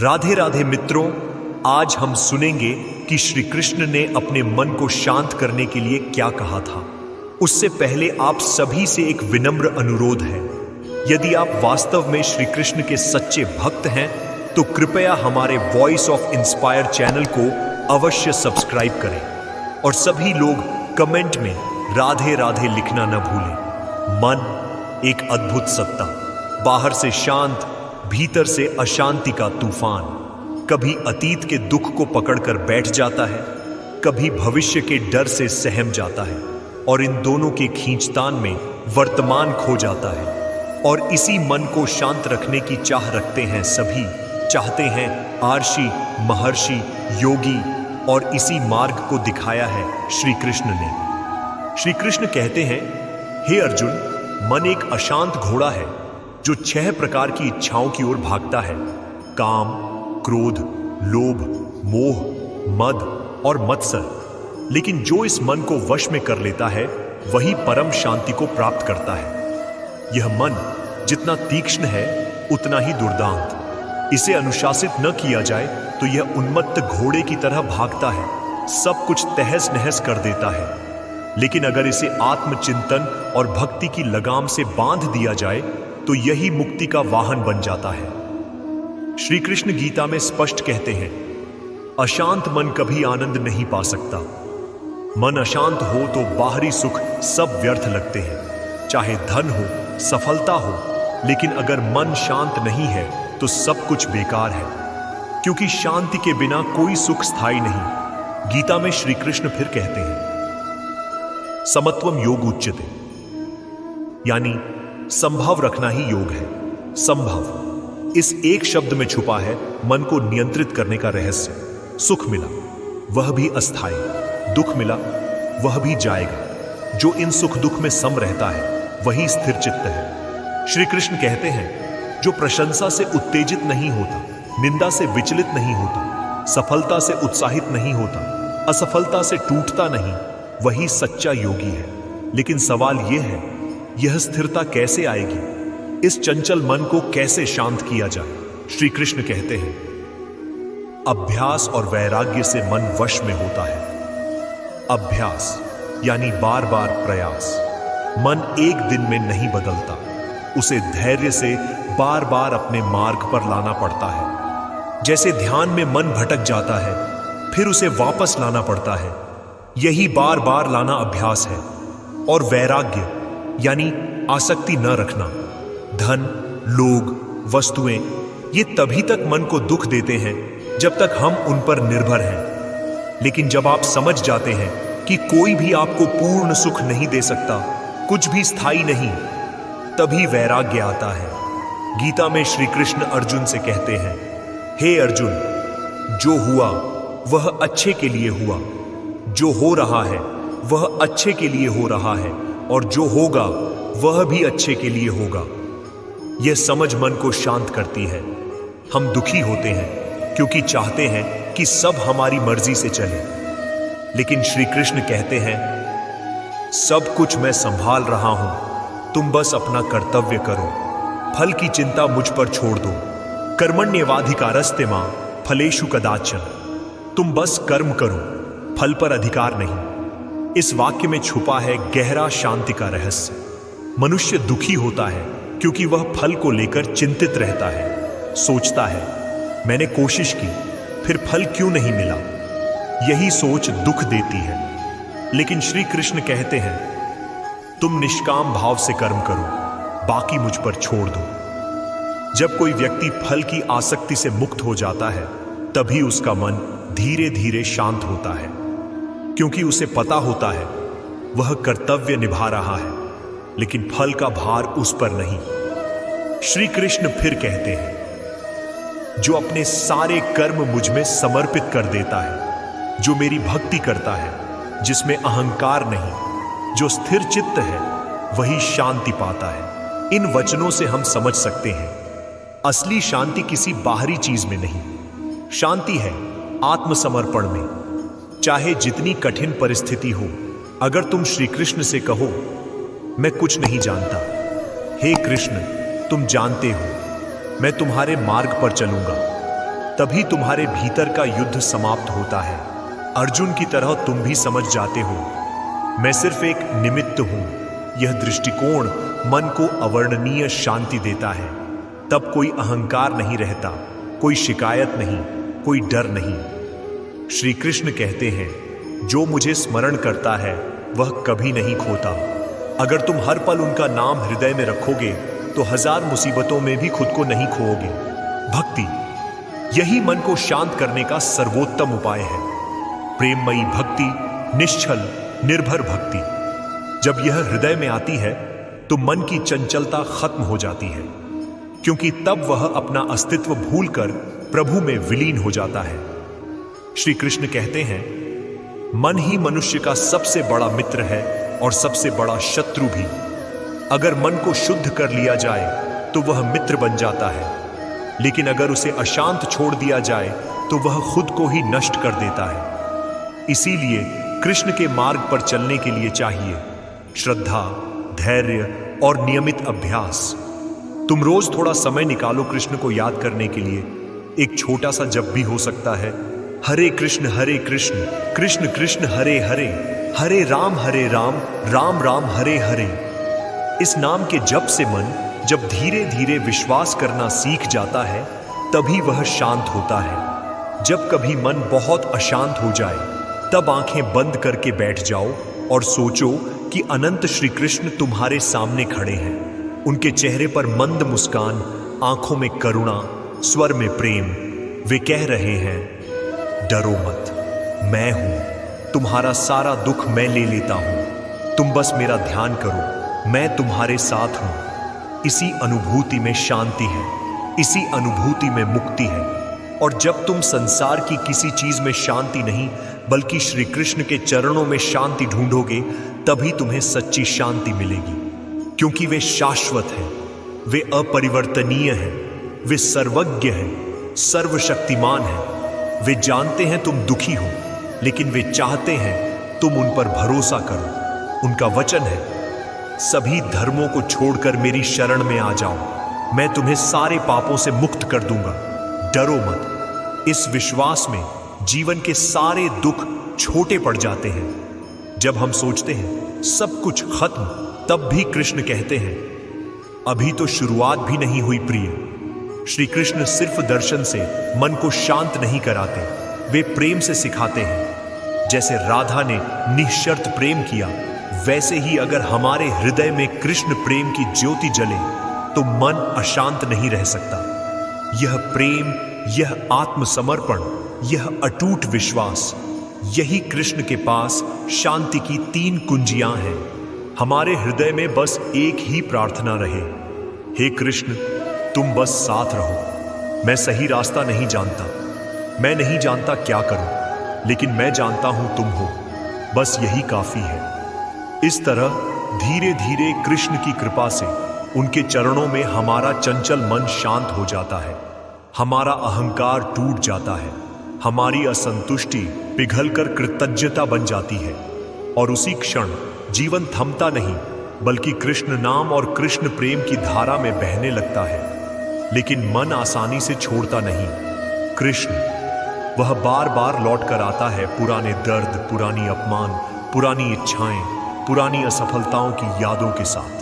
राधे राधे मित्रों, आज हम सुनेंगे कि श्री कृष्ण ने अपने मन को शांत करने के लिए क्या कहा था। उससे पहले आप सभी से एक विनम्र अनुरोध है। यदि आप वास्तव में श्री कृष्ण के सच्चे भक्त हैं तो कृपया हमारे वॉइस ऑफ इंस्पायर चैनल को अवश्य सब्सक्राइब करें और सभी लोग कमेंट में राधे राधे लिखना न भूलें। मन एक अद्भुत सत्ता, बाहर से शांत, भीतर से अशांति का तूफान। कभी अतीत के दुख को पकड़कर बैठ जाता है, कभी भविष्य के डर से सहम जाता है और इन दोनों के खींचतान में वर्तमान खो जाता है। और इसी मन को शांत रखने की चाह रखते हैं सभी, चाहते हैं आर्षि, महर्षि, योगी, और इसी मार्ग को दिखाया है श्री कृष्ण ने। श्री कृष्ण कहते हैं, हे अर्जुन, मन एक अशांत घोड़ा है जो 6 प्रकार की इच्छाओं की ओर भागता है: काम, क्रोध, लोभ, मोह, मद और मत्सर। लेकिन जो इस मन को वश में कर लेता है वही परम शांति को प्राप्त करता है। यह मन जितना तीक्ष्ण है उतना ही दुर्दांत। इसे अनुशासित न किया जाए तो यह उन्मत्त घोड़े की तरह भागता है, सब कुछ तहस नहस कर देता है। लेकिन अगर इसे आत्मचिंतन और भक्ति की लगाम से बांध दिया जाए तो यही मुक्ति का वाहन बन जाता है। श्री कृष्ण गीता में स्पष्ट कहते हैं, अशांत मन कभी आनंद नहीं पा सकता। मन अशांत हो तो बाहरी सुख सब व्यर्थ लगते हैं, चाहे धन हो, सफलता हो। लेकिन अगर मन शांत नहीं है तो सब कुछ बेकार है, क्योंकि शांति के बिना कोई सुख स्थायी नहीं। गीता में श्री कृष्ण फिर कहते हैं, समत्वम योग उच्यते, यानी संभव रखना ही योग है। संभव, इस एक शब्द में छुपा है मन को नियंत्रित करने का रहस्य। सुख मिला वह भी अस्थायी, दुख मिला वह भी जाएगा। जो इन सुख दुख में सम रहता है वही स्थिर चित्त है। श्री कृष्ण कहते हैं, जो प्रशंसा से उत्तेजित नहीं होता, निंदा से विचलित नहीं होता, सफलता से उत्साहित नहीं होता, असफलता से टूटता नहीं, वही सच्चा योगी है। लेकिन सवाल यह है, यह स्थिरता कैसे आएगी? इस चंचल मन को कैसे शांत किया जाए? श्री कृष्ण कहते हैं, अभ्यास और वैराग्य से मन वश में होता है। अभ्यास यानी बार बार प्रयास। मन एक दिन में नहीं बदलता, उसे धैर्य से बार बार अपने मार्ग पर लाना पड़ता है। जैसे ध्यान में मन भटक जाता है, फिर उसे वापस लाना पड़ता है। यही बार बार लाना अभ्यास है। और वैराग्य यानी आसक्ति न रखना। धन, लोग, वस्तुएं, ये तभी तक मन को दुख देते हैं जब तक हम उन पर निर्भर हैं। लेकिन जब आप समझ जाते हैं कि कोई भी आपको पूर्ण सुख नहीं दे सकता, कुछ भी स्थायी नहीं, तभी वैराग्य आता है। गीता में श्री कृष्ण अर्जुन से कहते हैं, हे अर्जुन, जो हुआ वह अच्छे के लिए हुआ, जो हो रहा है वह अच्छे के लिए हो रहा है, और जो होगा वह भी अच्छे के लिए होगा। यह समझ मन को शांत करती है। हम दुखी होते हैं क्योंकि चाहते हैं कि सब हमारी मर्जी से चले। लेकिन श्री कृष्ण कहते हैं, सब कुछ मैं संभाल रहा हूं, तुम बस अपना कर्तव्य करो। फल की चिंता मुझ पर छोड़ दो। कर्मण्येवाधिकारस्ते मां फलेषु कदाचन। तुम बस कर्म करो, फल पर अधिकार नहीं। इस वाक्य में छुपा है गहरा शांति का रहस्य। मनुष्य दुखी होता है क्योंकि वह फल को लेकर चिंतित रहता है। सोचता है, मैंने कोशिश की, फिर फल क्यों नहीं मिला? यही सोच दुख देती है। लेकिन श्री कृष्ण कहते हैं, तुम निष्काम भाव से कर्म करो, बाकी मुझ पर छोड़ दो। जब कोई व्यक्ति फल की आसक्ति से मुक्त हो जाता है, तभी उसका मन धीरे धीरे शांत होता है, क्योंकि उसे पता होता है वह कर्तव्य निभा रहा है, लेकिन फल का भार उस पर नहीं। श्री कृष्ण फिर कहते हैं, जो अपने सारे कर्म मुझ में समर्पित कर देता है, जो मेरी भक्ति करता है, जिसमें अहंकार नहीं, जो स्थिर चित्त है, वही शांति पाता है। इन वचनों से हम समझ सकते हैं, असली शांति किसी बाहरी चीज में नहीं, शांति है आत्मसमर्पण में। चाहे जितनी कठिन परिस्थिति हो, अगर तुम श्री कृष्ण से कहो, मैं कुछ नहीं जानता, हे कृष्ण तुम जानते हो, मैं तुम्हारे मार्ग पर चलूंगा, तभी तुम्हारे भीतर का युद्ध समाप्त होता है। अर्जुन की तरह तुम भी समझ जाते हो, मैं सिर्फ एक निमित्त हूं। यह दृष्टिकोण मन को अवर्णनीय शांति देता है। तब कोई अहंकार नहीं रहता, कोई शिकायत नहीं, कोई डर नहीं। श्री कृष्ण कहते हैं, जो मुझे स्मरण करता है वह कभी नहीं खोता। अगर तुम हर पल उनका नाम हृदय में रखोगे तो 1000 मुसीबतों में भी खुद को नहीं खोओगे। भक्ति, यही मन को शांत करने का सर्वोत्तम उपाय है। प्रेममयी भक्ति, निश्चल निर्भर भक्ति। जब यह हृदय में आती है तो मन की चंचलता खत्म हो जाती है, क्योंकि तब वह अपना अस्तित्व भूलकर प्रभु में विलीन हो जाता है। श्री कृष्ण कहते हैं, मन ही मनुष्य का सबसे बड़ा मित्र है और सबसे बड़ा शत्रु भी। अगर मन को शुद्ध कर लिया जाए तो वह मित्र बन जाता है, लेकिन अगर उसे अशांत छोड़ दिया जाए तो वह खुद को ही नष्ट कर देता है। इसीलिए कृष्ण के मार्ग पर चलने के लिए चाहिए श्रद्धा, धैर्य और नियमित अभ्यास। तुम रोज थोड़ा समय निकालो कृष्ण को याद करने के लिए। एक छोटा सा जप भी हो सकता है, हरे कृष्ण कृष्ण कृष्ण हरे हरे, हरे राम राम राम हरे हरे। इस नाम के जप से मन जब धीरे धीरे विश्वास करना सीख जाता है तभी वह शांत होता है। जब कभी मन बहुत अशांत हो जाए तब आंखें बंद करके बैठ जाओ और सोचो कि अनंत श्री कृष्ण तुम्हारे सामने खड़े हैं। उनके चेहरे पर मंद मुस्कान, आंखों में करुणा, स्वर में प्रेम। वे कह रहे हैं, डरो मत, मैं हूं, तुम्हारा सारा दुख मैं ले लेता हूं, तुम बस मेरा ध्यान करो, मैं तुम्हारे साथ हूं। इसी अनुभूति में शांति है, इसी अनुभूति में मुक्ति है। और जब तुम संसार की किसी चीज में शांति नहीं बल्कि श्री कृष्ण के चरणों में शांति ढूंढोगे तभी तुम्हें सच्ची शांति मिलेगी, क्योंकि वे शाश्वत हैं, वे अपरिवर्तनीय हैं, वे सर्वज्ञ हैं, सर्वशक्तिमान हैं। वे जानते हैं तुम दुखी हो, लेकिन वे चाहते हैं तुम उन पर भरोसा करो। उनका वचन है, सभी धर्मों को छोड़कर मेरी शरण में आ जाओ, मैं तुम्हें सारे पापों से मुक्त कर दूंगा, डरो मत। इस विश्वास में जीवन के सारे दुख छोटे पड़ जाते हैं। जब हम सोचते हैं सब कुछ खत्म, तब भी कृष्ण कहते हैं, अभी तो शुरुआत भी नहीं हुई प्रिय। श्री कृष्ण सिर्फ दर्शन से मन को शांत नहीं कराते, वे प्रेम से सिखाते हैं। जैसे राधा ने निःशर्त प्रेम किया, वैसे ही अगर हमारे हृदय में कृष्ण प्रेम की ज्योति जले तो मन अशांत नहीं रह सकता। यह प्रेम, यह आत्मसमर्पण, यह अटूट विश्वास, यही कृष्ण के पास शांति की 3 कुंजियां हैं। हमारे हृदय में बस एक ही प्रार्थना रहे, हे कृष्ण, तुम बस साथ रहो। मैं सही रास्ता नहीं जानता, मैं नहीं जानता क्या करूं, लेकिन मैं जानता हूं तुम हो, बस यही काफी है। इस तरह धीरे धीरे कृष्ण की कृपा से उनके चरणों में हमारा चंचल मन शांत हो जाता है, हमारा अहंकार टूट जाता है, हमारी असंतुष्टि पिघलकर कृतज्ञता बन जाती है, और उसी क्षण जीवन थमता नहीं बल्कि कृष्ण नाम और कृष्ण प्रेम की धारा में बहने लगता है। लेकिन मन आसानी से छोड़ता नहीं कृष्ण, वह बार बार लौट कर आता है पुराने दर्द, पुरानी अपमान, पुरानी इच्छाएं, पुरानी असफलताओं की यादों के साथ।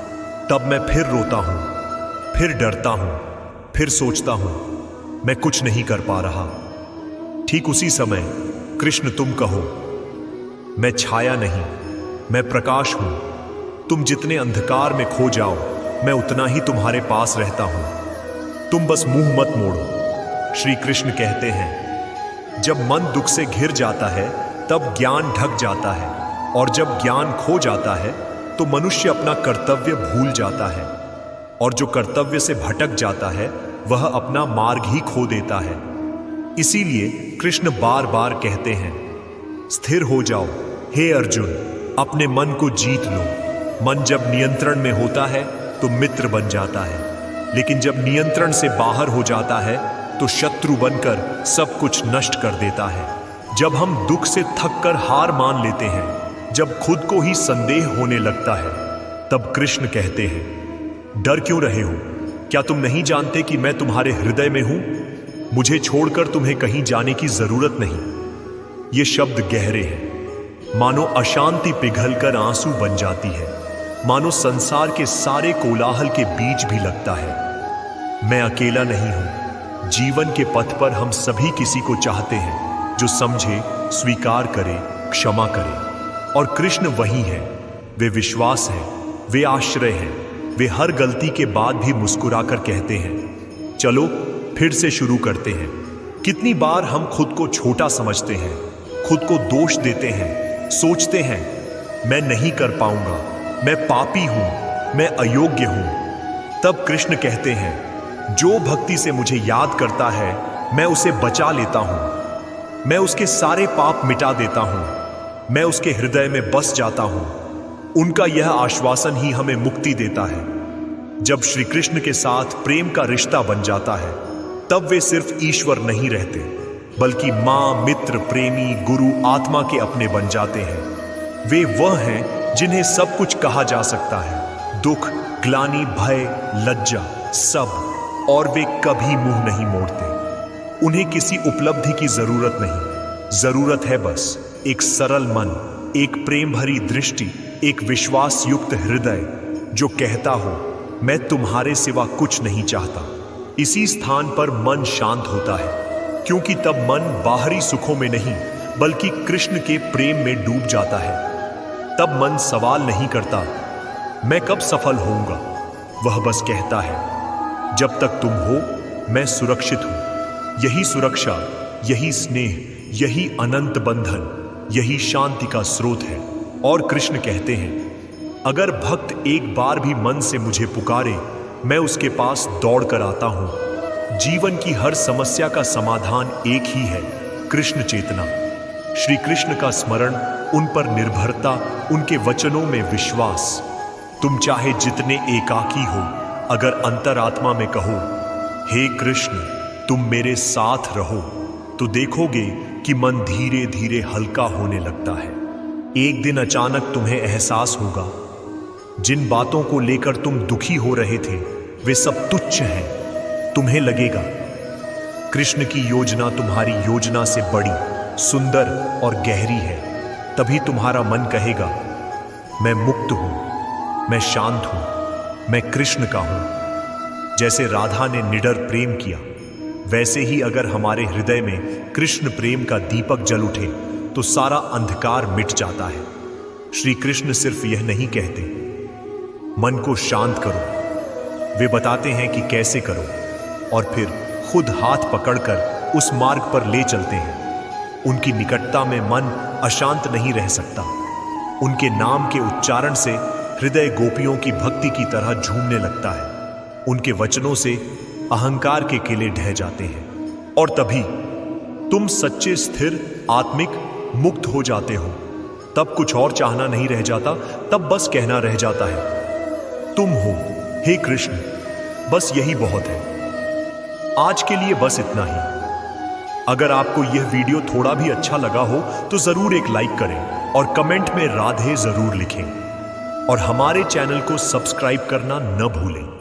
तब मैं फिर रोता हूं, फिर डरता हूं, फिर सोचता हूं मैं कुछ नहीं कर पा रहा। ठीक उसी समय कृष्ण तुम कहो, मैं छाया नहीं, मैं प्रकाश हूं, तुम जितने अंधकार में खो जाओ मैं उतना ही तुम्हारे पास रहता हूं, तुम बस मुंह मत मोड़ो। श्री कृष्ण कहते हैं, जब मन दुख से घिर जाता है तब ज्ञान ढक जाता है, और जब ज्ञान खो जाता है तो मनुष्य अपना कर्तव्य भूल जाता है, और जो कर्तव्य से भटक जाता है वह अपना मार्ग ही खो देता है। इसीलिए कृष्ण बार बार कहते हैं, स्थिर हो जाओ हे अर्जुन, अपने मन को जीत लो। मन जब नियंत्रण में होता है तो मित्र बन जाता है, लेकिन जब नियंत्रण से बाहर हो जाता है तो शत्रु बनकर सब कुछ नष्ट कर देता है। जब हम दुख से थककर हार मान लेते हैं, जब खुद को ही संदेह होने लगता है, तब कृष्ण कहते हैं, डर क्यों रहे हो? क्या तुम नहीं जानते कि मैं तुम्हारे हृदय में हूं? मुझे छोड़कर तुम्हें कहीं जाने की जरूरत नहीं। ये शब्द गहरे हैं, मानो अशांति पिघलकर आंसू बन जाती है, मानो संसार के सारे कोलाहल के बीच भी लगता है मैं अकेला नहीं हूं। जीवन के पथ पर हम सभी किसी को चाहते हैं जो समझे, स्वीकार करे, क्षमा करे। और कृष्ण वही है, वे विश्वास है, वे आश्रय है, वे हर गलती के बाद भी मुस्कुराकर कहते हैं चलो फिर से शुरू करते हैं। कितनी बार हम खुद को छोटा समझते हैं, खुद को दोष देते हैं, सोचते हैं मैं नहीं कर पाऊंगा, मैं पापी हूं, मैं अयोग्य हूं। तब कृष्ण कहते हैं जो भक्ति से मुझे याद करता है मैं उसे बचा लेता हूं, मैं उसके सारे पाप मिटा देता हूं, मैं उसके हृदय में बस जाता हूं। उनका यह आश्वासन ही हमें मुक्ति देता है। जब श्री कृष्ण के साथ प्रेम का रिश्ता बन जाता है तब वे सिर्फ ईश्वर नहीं रहते बल्कि मां, मित्र, प्रेमी, गुरु, आत्मा के अपने बन जाते हैं। वे वह हैं जिन्हें सब कुछ कहा जा सकता है, दुख, ग्लानि, भय, लज्जा, सब, और वे कभी मुंह नहीं मोड़ते। उन्हें किसी उपलब्धि की जरूरत नहीं, जरूरत है बस एक सरल मन, एक प्रेम भरी दृष्टि, एक विश्वास युक्त हृदय जो कहता हो मैं तुम्हारे सिवा कुछ नहीं चाहता। इसी स्थान पर मन शांत होता है, क्योंकि तब मन बाहरी सुखों में नहीं बल्कि कृष्ण के प्रेम में डूब जाता है। तब मन सवाल नहीं करता मैं कब सफल होऊंगा, वह बस कहता है जब तक तुम हो मैं सुरक्षित हूं। यही सुरक्षा, यही स्नेह, यही अनंत बंधन, यही शांति का स्रोत है। और कृष्ण कहते हैं अगर भक्त एक बार भी मन से मुझे पुकारे मैं उसके पास दौड़ कर आता हूं। जीवन की हर समस्या का समाधान एक ही है, कृष्ण चेतना, श्री कृष्ण का स्मरण, उन पर निर्भरता, उनके वचनों में विश्वास। तुम चाहे जितने एकाकी हो, अगर अंतरात्मा में कहो हे कृष्ण तुम मेरे साथ रहो, तो देखोगे कि मन धीरे धीरे हल्का होने लगता है। एक दिन अचानक तुम्हें एहसास होगा जिन बातों को लेकर तुम दुखी हो रहे थे वे सब तुच्छ हैं। तुम्हें लगेगा कृष्ण की योजना तुम्हारी योजना से बड़ी, सुंदर और गहरी है। तभी तुम्हारा मन कहेगा मैं मुक्त हूं, मैं शांत हूं, मैं कृष्ण का हूं। जैसे राधा ने निडर प्रेम किया, वैसे ही अगर हमारे हृदय में कृष्ण प्रेम का दीपक जल उठे तो सारा अंधकार मिट जाता है। श्री कृष्ण सिर्फ यह नहीं कहते मन को शांत करो, वे बताते हैं कि कैसे करो, और फिर खुद हाथ पकड़कर उस मार्ग पर ले चलते हैं। उनकी निकटता में मन अशांत नहीं रह सकता। उनके नाम के उच्चारण से हृदय गोपियों की भक्ति की तरह झूमने लगता है। उनके वचनों से अहंकार के किले ढह जाते हैं और तभी तुम सच्चे, स्थिर, आत्मिक, मुक्त हो जाते हो। तब कुछ और चाहना नहीं रह जाता, तब बस कहना रह जाता है तुम हो हे कृष्ण, बस यही बहुत है। आज के लिए बस इतना ही। अगर आपको यह वीडियो थोड़ा भी अच्छा लगा हो तो जरूर एक लाइक करें और कमेंट में राधे जरूर लिखें और हमारे चैनल को सब्सक्राइब करना न भूलें।